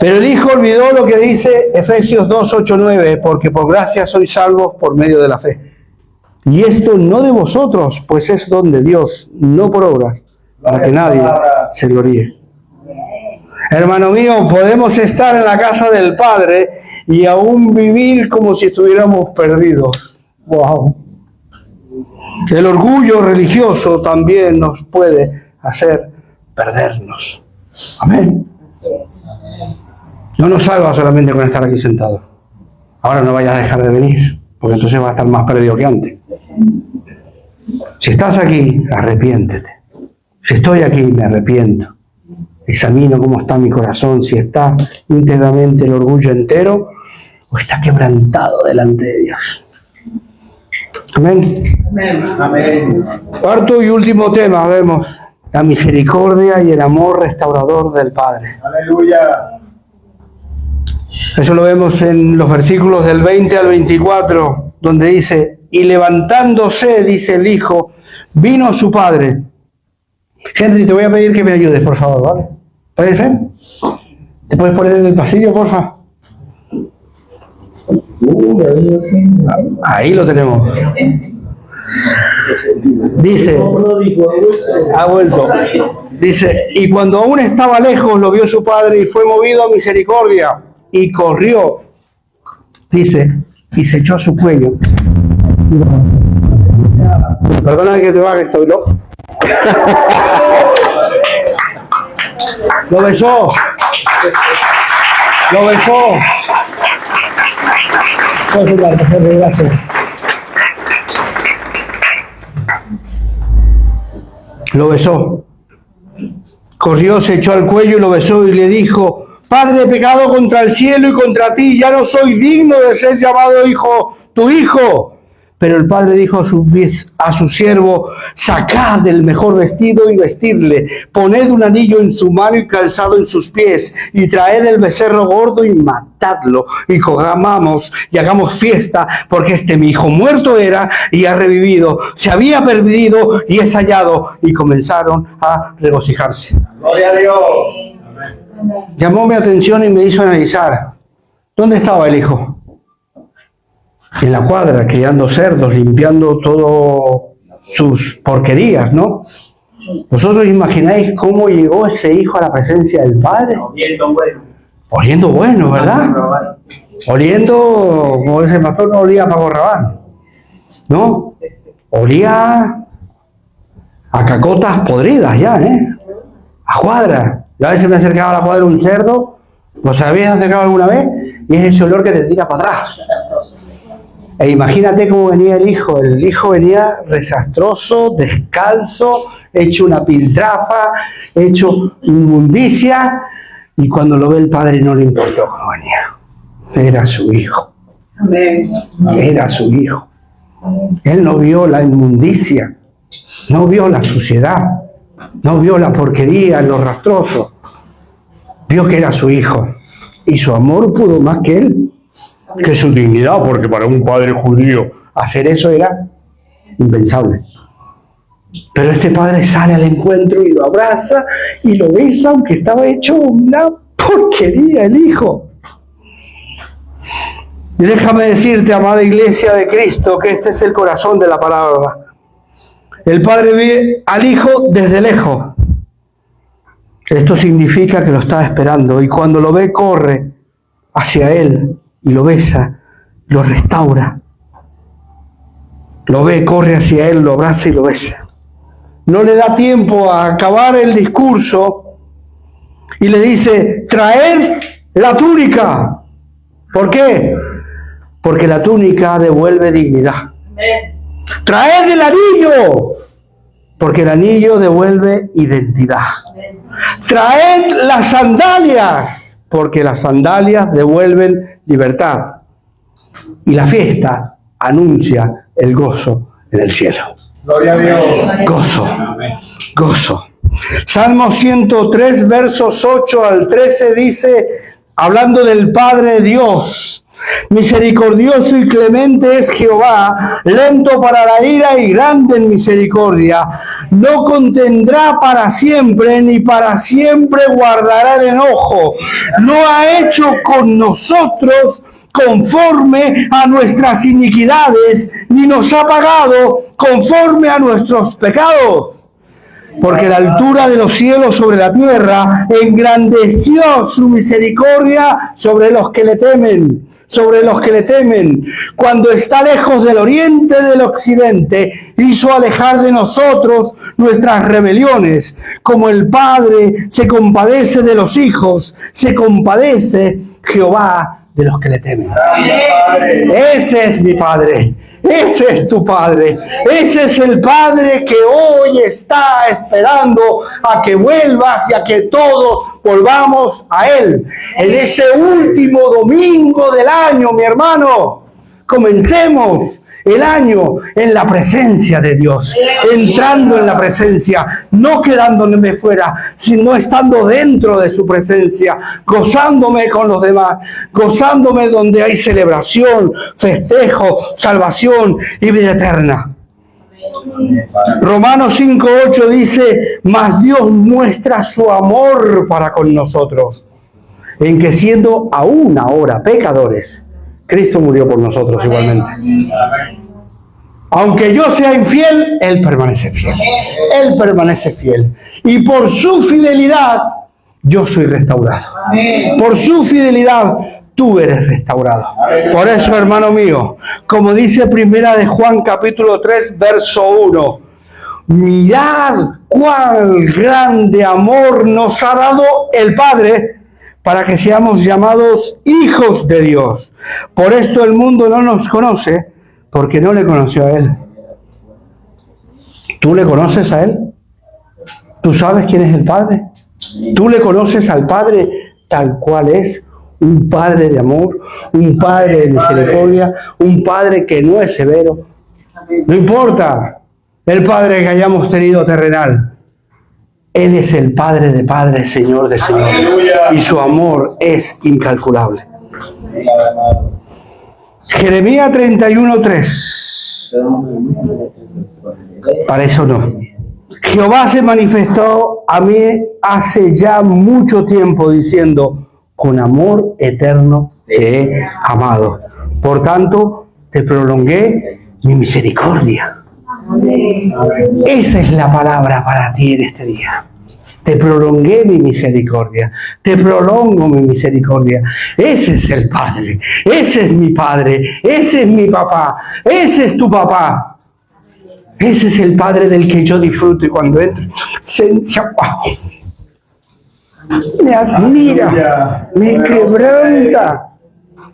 Pero el hijo olvidó lo que dice Efesios 2, 8, 9, porque por gracia sois salvos por medio de la fe. Y esto no de vosotros, pues es don de Dios, no por obras, para que nadie se gloríe. Hermano mío, podemos estar en la casa del Padre y aún vivir como si estuviéramos perdidos. ¡Wow! El orgullo religioso también nos puede hacer perdernos. Amén. No nos salva solamente con estar aquí sentado. Ahora no vayas a dejar de venir, porque entonces vas a estar más perdido que antes. Si estás aquí, arrepiéntete. Si estoy aquí, me arrepiento. Examino cómo está mi corazón, si está íntegramente el orgullo entero o está quebrantado delante de Dios. Amén. Amén. Cuarto y último tema, vemos la misericordia y el amor restaurador del Padre. Aleluya. Eso lo vemos en los versículos del 20 al 24, donde dice, y levantándose, dice el hijo, vino a su padre. Henry, te voy a pedir que me ayudes, por favor, ¿vale? ¿Puedes ver? ¿Te puedes poner en el pasillo, porfa? Ahí lo tenemos. Dice, ha vuelto. Dice, y cuando aún estaba lejos, lo vio su padre y fue movido a misericordia y corrió. Dice, y se echó a su cuello. Perdona que te baje, estoy loco. Lo besó. Lo besó. Lo besó. Corrió, se echó al cuello y lo besó y le dijo, Padre, he pecado contra el cielo y contra ti, ya no soy digno de ser llamado hijo, tu hijo. Pero el padre dijo a su siervo, sacad el mejor vestido y vestidle, poned un anillo en su mano y calzado en sus pies, y traed el becerro gordo y matadlo, y comamos y hagamos fiesta, porque mi hijo muerto era y ha revivido, se había perdido y es hallado. Y comenzaron a regocijarse. Gloria a Dios. Llamó mi atención y me hizo analizar, ¿dónde estaba el hijo? En la cuadra, criando cerdos, limpiando todo sus porquerías, ¿no? ¿Vosotros imagináis cómo llegó ese hijo a la presencia del Padre? Oliendo bueno. Oliendo bueno, ¿verdad? Oliendo, como dice el pastor, no olía a Paco Rabanne, ¿no? Olía a cacotas podridas ya, ¿eh? A cuadra. Yo a veces me acercaba a la cuadra un cerdo ¿Los habéis acercado alguna vez? Y es ese olor que te tira para atrás. E imagínate cómo venía el hijo. El hijo venía desastroso, descalzo, hecho una piltrafa, hecho inmundicia. Y cuando lo ve el padre no le importó cómo venía. Era su hijo. Era su hijo. Él no vio la inmundicia, no vio la suciedad, no vio la porquería, lo rastroso. Vio que era su hijo. Y su amor pudo más que él, que su dignidad, porque para un padre judío hacer eso era impensable. Pero este padre sale al encuentro y lo abraza y lo besa, aunque estaba hecho una porquería el hijo. Y déjame decirte, amada iglesia de Cristo, que este es el corazón de la palabra. El padre ve al hijo desde lejos. Esto significa que lo está esperando, y cuando lo ve corre hacia él y lo besa, lo restaura. Lo ve, corre hacia él, lo abraza y lo besa. No le da tiempo a acabar el discurso y le dice: traed la túnica. ¿Por qué? Porque la túnica devuelve dignidad. Traed el anillo, porque el anillo devuelve identidad. Traed las sandalias, porque las sandalias devuelven libertad. Y la fiesta anuncia el gozo en el cielo. Gloria a Dios. Gozo, gozo. Salmo 103, versos 8 al 13 dice, hablando del Padre Dios: misericordioso y clemente es Jehová, lento para la ira y grande en misericordia. No contendrá para siempre, ni para siempre guardará el enojo. No ha hecho con nosotros conforme a nuestras iniquidades, ni nos ha pagado conforme a nuestros pecados. Porque la altura de los cielos sobre la tierra engrandeció su misericordia sobre los que le temen. Sobre los que le temen. Cuando está lejos del oriente del occidente, hizo alejar de nosotros nuestras rebeliones. Como el Padre se compadece de los hijos, se compadece Jehová de los que le temen. Ese es mi Padre. Ese es tu Padre. Ese es el Padre que hoy está esperando a que vuelvas y a que todos volvamos a Él. En este último domingo del año, mi hermano, comencemos el año en la presencia de Dios, entrando en la presencia, no quedándome fuera, sino estando dentro de su presencia, gozándome con los demás, gozándome donde hay celebración, festejo, salvación y vida eterna. Romanos 5:8 dice: mas Dios muestra su amor para con nosotros, en que siendo aún ahora pecadores, Cristo murió por nosotros igualmente. Aunque yo sea infiel, Él permanece fiel. Él permanece fiel. Y por su fidelidad, yo soy restaurado. Por su fidelidad, tú eres restaurado. Por eso, hermano mío, como dice Primera de Juan capítulo 3, verso 1, mirad cuán grande amor nos ha dado el Padre para que seamos llamados hijos de Dios. Por esto el mundo no nos conoce, porque no le conoció a Él. ¿Tú le conoces a Él? ¿Tú sabes quién es el Padre? ¿Tú le conoces al Padre tal cual es? Un Padre de amor, un Padre de misericordia, un Padre que no es severo. No importa el Padre que hayamos tenido terrenal. Él es el Padre de padres, Señor de señores. Y su amor es incalculable. Jeremías 31:3. Para eso no. Jehová se manifestó a mí hace ya mucho tiempo diciendo: con amor eterno te he amado. Por tanto, te prolongué mi misericordia. Esa es la palabra para ti en este día. Te prolongué mi misericordia. Te prolongo mi misericordia. Ese es el Padre. Ese es mi Padre. Ese es mi papá. Ese es tu papá. Ese es el Padre del que yo disfruto. Y cuando entro en su presencia, ¡wow! me admira, me quebranta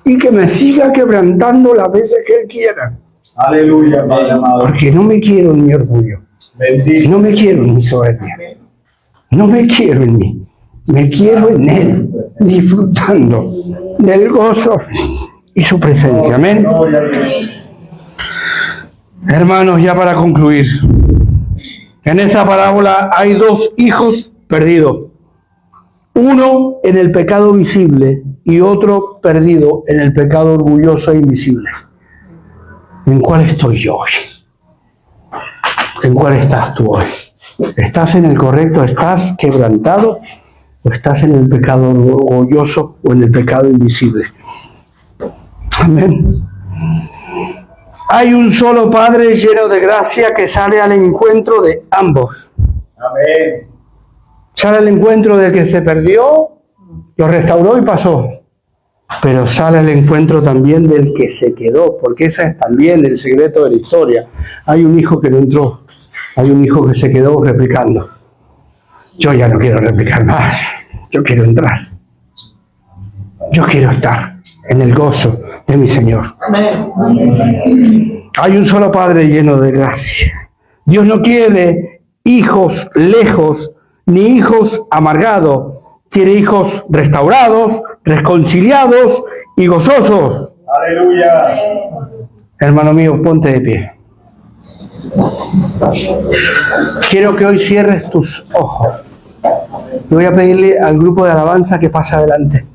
y que me siga quebrantando las veces que Él quiera. Aleluya, Padre amado. Porque no me quiero en mi orgullo, Bendito. no me quiero en mi soberbia, no me quiero en mí, me quiero en Él, disfrutando del gozo y su presencia. Amén. Gloria a Dios. Hermanos, ya para concluir, en esta parábola hay dos hijos perdidos. Uno en el pecado visible y otro perdido en el pecado orgulloso e invisible. ¿En cuál estoy yo hoy? ¿En cuál estás tú hoy? ¿Estás en el correcto? ¿Estás quebrantado? ¿O estás en el pecado orgulloso o en el pecado invisible? Amén. Hay un solo Padre lleno de gracia que sale al encuentro de ambos. Amén. Sale al encuentro del que se perdió, lo restauró y pasó. Pero sale al encuentro también del que se quedó, porque ese es también el secreto de la historia. Hay un hijo que no entró, hay un hijo que se quedó replicando. Yo ya no quiero replicar más, yo quiero entrar. Yo quiero estar en el gozo de mi Señor. Hay un solo Padre lleno de gracia. Dios no quiere hijos lejos, ni hijos amargados. Quiere hijos restaurados, reconciliados y gozosos. Aleluya. Hermano mío, ponte de pie. Quiero que hoy cierres tus ojos. Y voy a pedirle al grupo de alabanza que pase adelante.